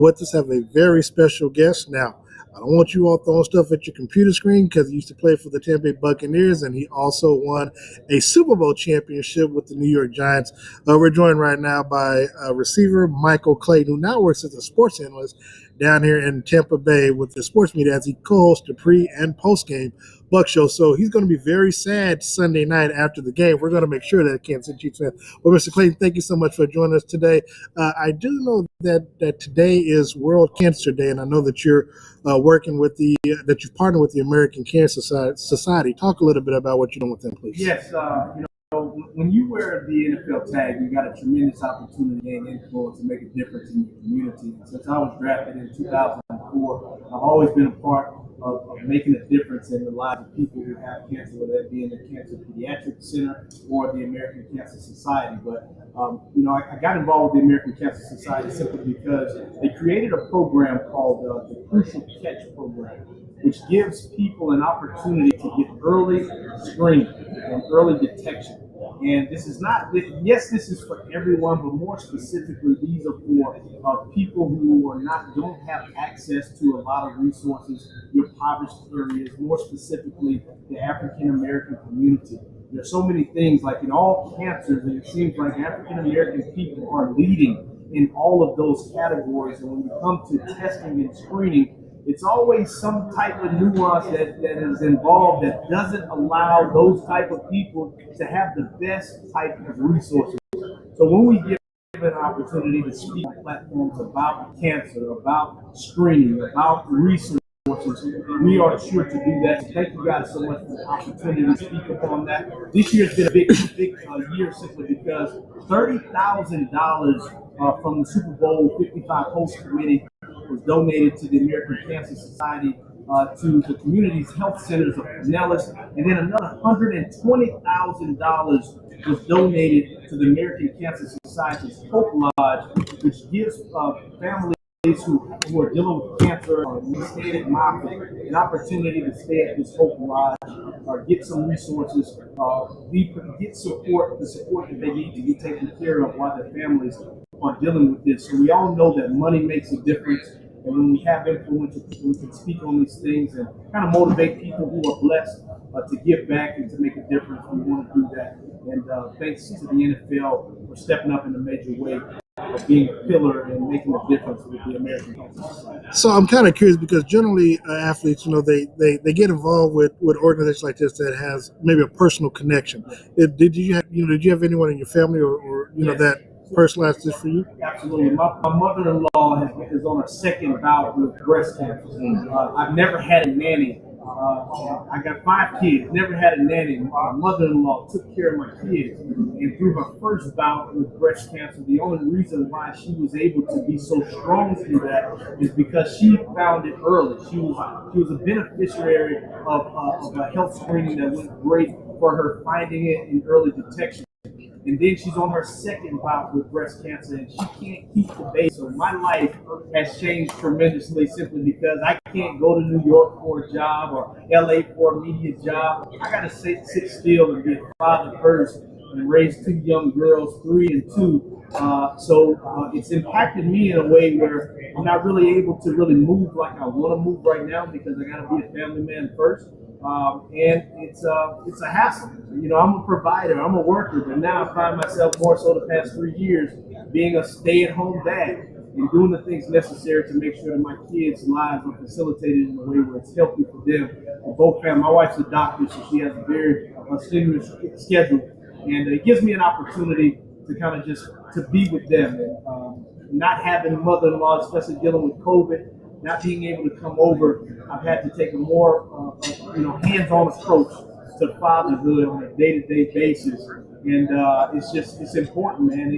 with us have a very special guest. Now, I don't want you all throwing stuff at your computer screen because he used to play for the Tampa Bay Buccaneers, and he also won a Super Bowl championship with the New York Giants. We're joined right now by receiver Michael Clayton, who now works as a sports analyst down here in Tampa Bay with the sports media as he co-hosts the pre- and post-game Buck Show. So he's going to be very sad Sunday night after the game. We're going to make sure that Kansas City Chiefs fans. Well, Mr. Clayton, thank you so much for joining us today. I do know that today is World Cancer Day, and I know that you're working with that you've partnered with the American Cancer Society. Talk a little bit about what you're doing with them, please. Yes, when you wear the NFL tag, you got a tremendous opportunity to gain influence and make a difference in your community. And since I was drafted in 2004, I've always been a part of making a difference in the lives of people who have cancer, whether that be in the Cancer Pediatric Center or the American Cancer Society. But I got involved with the American Cancer Society simply because they created a program called the Crucial Catch Program, which gives people an opportunity to get early screening and early detection. And this is this is for everyone, but more specifically, these are for people who don't have access to a lot of resources, the impoverished areas, more specifically the African American community. There's so many things, like in all cancers, and it seems like African American people are leading in all of those categories. And when you come to testing and screening, it's always some type of nuance that is involved that doesn't allow those type of people to have the best type of resources. So when we give an opportunity to speak on platforms about cancer, about screening, about research, we are sure to do that. Thank you guys so much for the opportunity to speak upon that. This year's been a big year simply because $30,000 from the Super Bowl 55 host committee was donated to the American Cancer Society, to the community's health centers of Pinellas, and then another $120,000 was donated to the American Cancer Society's Hope Lodge, which gives families who are dealing with cancer or staying at Moffitt an opportunity to stay at this Hope Lodge, get some resources, get support, the support that they need to get taken care of while their families are dealing with this. So we all know that money makes a difference. And when we have influence, we can speak on these things and kind of motivate people who are blessed to give back and to make a difference. We want to do that. And thanks to the NFL for stepping up in a major way, of being a pillar and making a difference with the American Cancer Society. So I'm kind of curious because generally athletes, they get involved with organizations like this that has maybe a personal connection. Did you have anyone in your family or Yes. that personalized this for you? Absolutely. My mother-in-law is on her second bout with breast cancer. I've never had a nanny. I got 5 kids, never had a nanny. My mother-in-law took care of my kids. And through her first bout with breast cancer, the only reason why she was able to be so strong through that is because she found it early. She was a beneficiary of a health screening that went great for her finding it in early detection. And then she's on her second bout with breast cancer, and she can't keep the baby. So my life has changed tremendously simply because I can't go to New York for a job or LA for a media job. I got to sit still and be a father first and raise 2 young girls, 3 and 2. So it's impacted me in a way where I'm not really able to really move like I want to move right now because I got to be a family man first. And it's a hassle. I'm a provider, I'm a worker, but now I find myself more so the past 3 years being a stay-at-home dad and doing the things necessary to make sure that my kids' lives are facilitated in a way where it's healthy for them. And both families. My wife's a doctor, so she has a very strenuous schedule, and it gives me an opportunity to kind of just to be with them. And not having a mother-in-law, especially dealing with COVID, not being able to come over, I've had to take a more hands-on approach to fatherhood on a day-to-day basis, and it's important, man.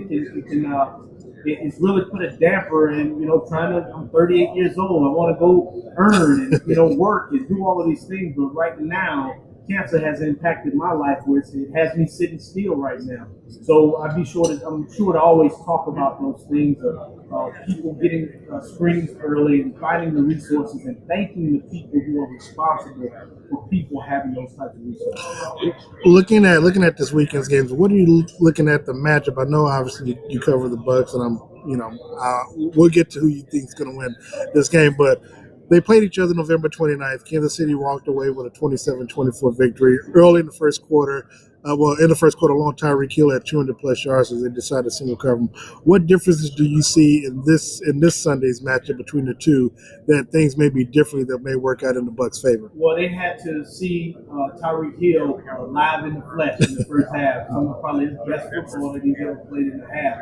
It's really put a damper in I'm 38 years old. I want to go earn and work and do all of these things, but right now cancer has impacted my life where it has me sitting still right now. So I'm sure to always talk about those things of people getting screenings early and finding the resources and thanking the people who are responsible for people having those types of resources. Looking at this weekend's games, what are you looking at the matchup? I know obviously you cover the Bucs, and I'm we'll get to who you think is going to win this game, but they played each other November 29th. Kansas City walked away with a 27-24 victory early in the first quarter. In the first quarter, long Tyreek Hill had 200-plus yards as they decided to single cover him. What differences do you see in this Sunday's matchup between the two that things may be differently that may work out in the Bucs' favor? Well, they had to see Tyreek Hill live in the flesh in the first half. Some of probably his best football that he's ever played in the half.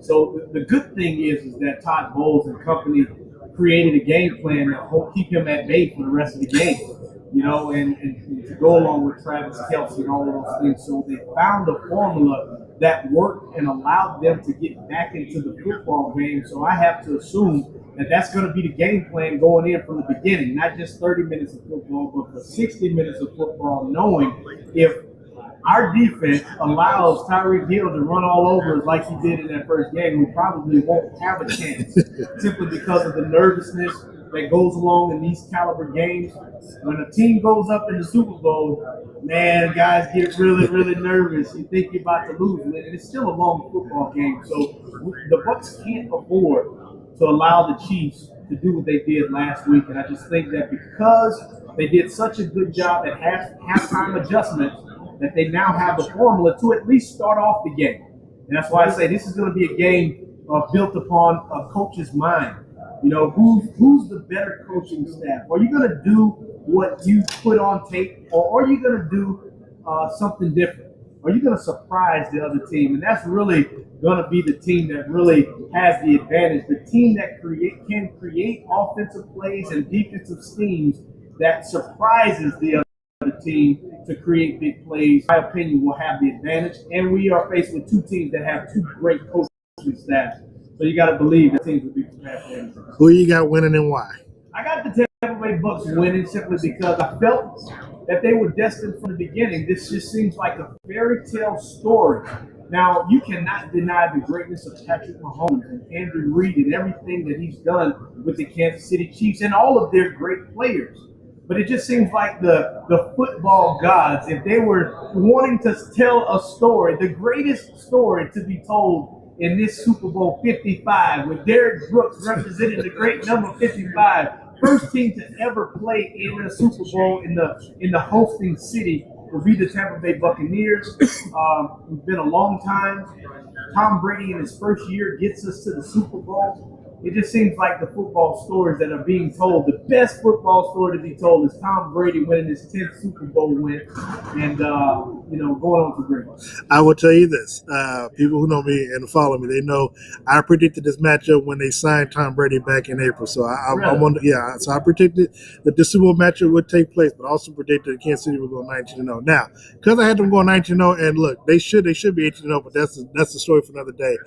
So the good thing is that Todd Bowles and company created a game plan to keep him at bay for the rest of the game. And to go along with Travis Kelce and all of those things. So they found a formula that worked and allowed them to get back into the football game. So I have to assume that that's going to be the game plan going in from the beginning, not just 30 minutes of football, but for 60 minutes of football, knowing if our defense allows Tyreek Hill to run all over us like he did in that first game, we probably won't have a chance simply because of the nervousness that goes along in these caliber games. When a team goes up in the Super Bowl, man, guys get really, really nervous. You think you're about to lose, and it's still a long football game. So the Bucs can't afford to allow the Chiefs to do what they did last week. And I just think that because they did such a good job at halftime adjustments, that they now have the formula to at least start off the game. And that's why I say this is going to be a game built upon a coach's mind. Who's the better coaching staff? Are you going to do what you put on tape, or are you going to do something different? Are you going to surprise the other team? And that's really going to be the team that really has the advantage. The team that can create offensive plays and defensive schemes that surprises the other team to create big plays, in my opinion, will have the advantage. And we are faced with two teams that have two great coaching staffs. So you got to believe that teams will be prepared for anything. Who you got winning and why? I got the Tampa Bay Bucs winning simply because I felt that they were destined from the beginning. This just seems like a fairy tale story. Now, you cannot deny the greatness of Patrick Mahomes and Andrew Reid and everything that he's done with the Kansas City Chiefs and all of their great players. But it just seems like the football gods, if they were wanting to tell a story, the greatest story to be told in this Super Bowl 55, with Derrick Brooks representing the great number 55, first team to ever play in a Super Bowl in the hosting city will be the Tampa Bay Buccaneers. It's been a long time. Tom Brady in his first year gets us to the Super Bowl. It just seems like the football stories that are being told, the best football story to be told is Tom Brady winning his 10th Super Bowl win and, going on to greatness. I will tell you this. People who know me and follow me, they know I predicted this matchup when they signed Tom Brady back in April. So I predicted that the Super Bowl matchup would take place, but also predicted that Kansas City would go 19-0. Now, because I had them going 19-0, and look, they should be 18-0, but that's the story for another day.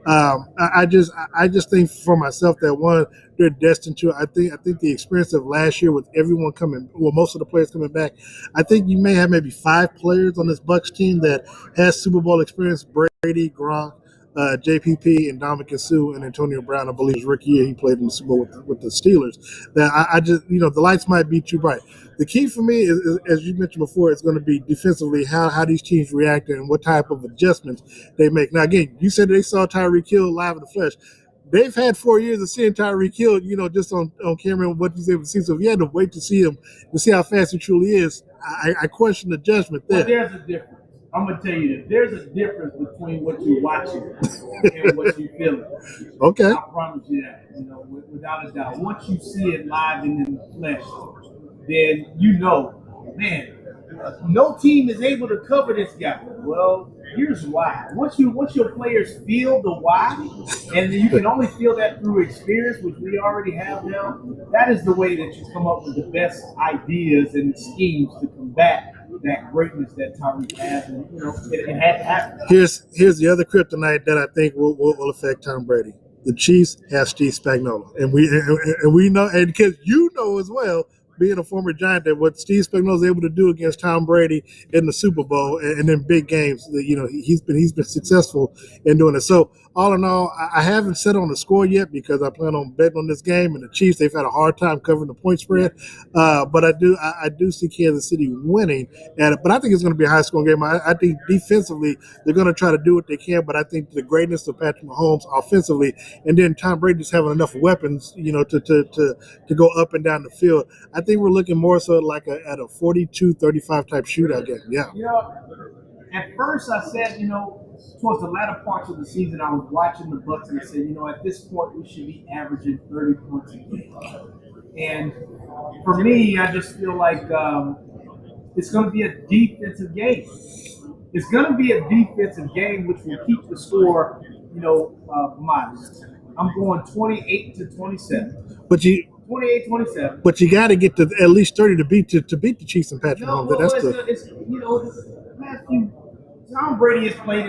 I just think for myself that one, they're destined to. I think the experience of last year with everyone most of the players coming back, I think you may have maybe 5 players on this Bucs team that has Super Bowl experience: Brady, Gronk, JPP, and Dominican Sue, and Antonio Brown. I believe his rookie year he played in the Super Bowl with the Steelers. That I just the lights might be too bright. The key for me is, as you mentioned before, it's going to be defensively how these teams react and what type of adjustments they make. Now, again, you said they saw Tyreek Hill live in the flesh. They've had 4 years of seeing Tyreek Hill, just on camera and what he's able to see. So if you had to wait to see him, to see how fast he truly is, I question the judgment there. Well, there's a difference. I'm going to tell you this. There's a difference between what you're watching and what you're feeling. Okay. I promise you that, without a doubt. Once you see it live and in the flesh, then man, no team is able to cover this guy. Well, here's why. Once your players feel the why, and you can only feel that through experience, which we already have now, that is the way that you come up with the best ideas and schemes to combat that greatness that Tyreek has, and it had to happen. Here's the other kryptonite that I think will affect Tom Brady. The Chiefs have Steve Spagnuolo, and we know, and because as well, being a former Giant, that what Steve Spagnuolo is able to do against Tom Brady in the Super Bowl and in big games, he's been successful in doing it. So all in all, I haven't set on the score yet because I plan on betting on this game. And the Chiefs, they've had a hard time covering the point spread. But I do see Kansas City winning. But I think it's going to be a high-scoring game. I think defensively they're going to try to do what they can. But I think the greatness of Patrick Mahomes offensively, and then Tom Brady's having enough weapons, to go up and down the field. I think we're looking more so like at a 42-35 type shootout game. Yeah. At first I said, towards the latter parts of the season, I was watching the Bucs and I said, at this point we should be averaging 30 points a game. And for me, I just feel like it's going to be a defensive game. It's going to be a defensive game which will keep the score, modest. I'm going 28-27. But 28-27. But you got to get to at least 30 to beat the Chiefs and Patrick Mahomes. Tom Brady has played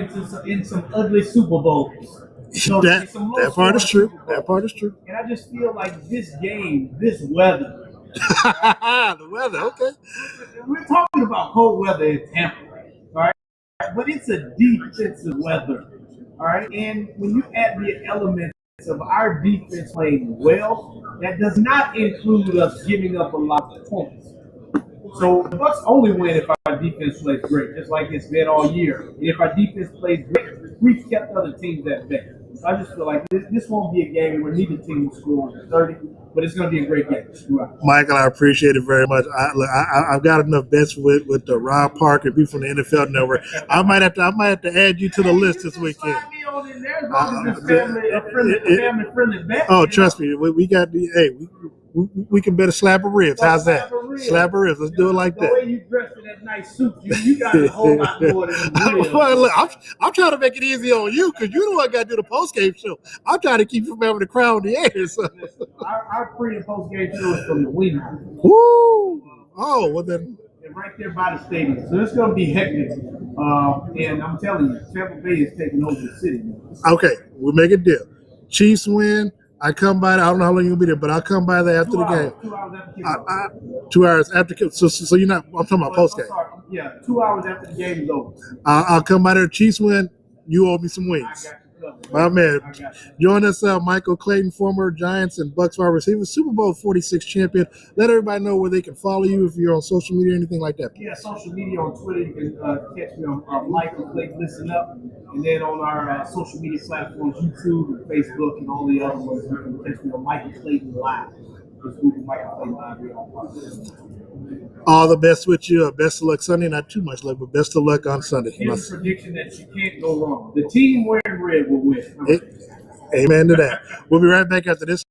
in some ugly Super Bowls. That part is true. That part is true. And I just feel like this game, this weather. The weather, okay. We're talking about cold weather in Tampa, all right? But it's a defensive weather, all right? And when you add the elements of our defense playing well, that does not include us giving up a lot of points. So the Bucs only win if our defense plays great, just like it's been all year. And if our defense plays great, we've kept other teams at bay. So I just feel like this won't be a game where neither team will score over 30, but it's going to be a great game throughout. Michael, I appreciate it very much. I've got enough bets with Rob Parker, people from the NFL Network. I might have to add you to the list this weekend. Slide me on in there as long as it's family-friendly bet. Oh, trust me, we got the we can bet a slab of ribs. How's that? Slab of ribs. Let's do it like that. The way you dressed in that nice suit, you got a whole lot more than ribs. Well, look, I'm trying to make it easy on you because you know what I got to do the post-game show. I'm trying to keep you from having the crowd in the air. So. Listen, our pre- and post-game show is from the Wiener. Woo! Oh, well then. And right there by the stadium. So it's going to be hectic. And I'm telling you, Tampa Bay is taking over the city. Okay, we'll make a deal. Chiefs win. I come by. I don't know how long you'll be there, but I'll come by there after the game. 2 hours after kickoff. 2 hours after kickoff. So you're not. I'm talking about post game. Yeah, 2 hours after the game is over. I'll come by there. Chiefs win. You owe me some wings. I got you covered. My man. Join us, Michael Clayton, former Giants and Bucs wide receiver, Super Bowl 46 champion. Let everybody know where they can follow you if you're on social media or anything like that. Yeah, social media on Twitter. You can catch me on Michael Clayton Listen Up. And then on our social media platforms, YouTube and Facebook and all the other ones, you can catch me on Michael Clayton Live. Just Google Michael Clayton Live here on podcast. All the best with you. Best of luck Sunday. Not too much luck, but best of luck on Sunday. Here's a prediction that you can't go wrong. The team wearing red will win. Amen to that. We'll be right back after this.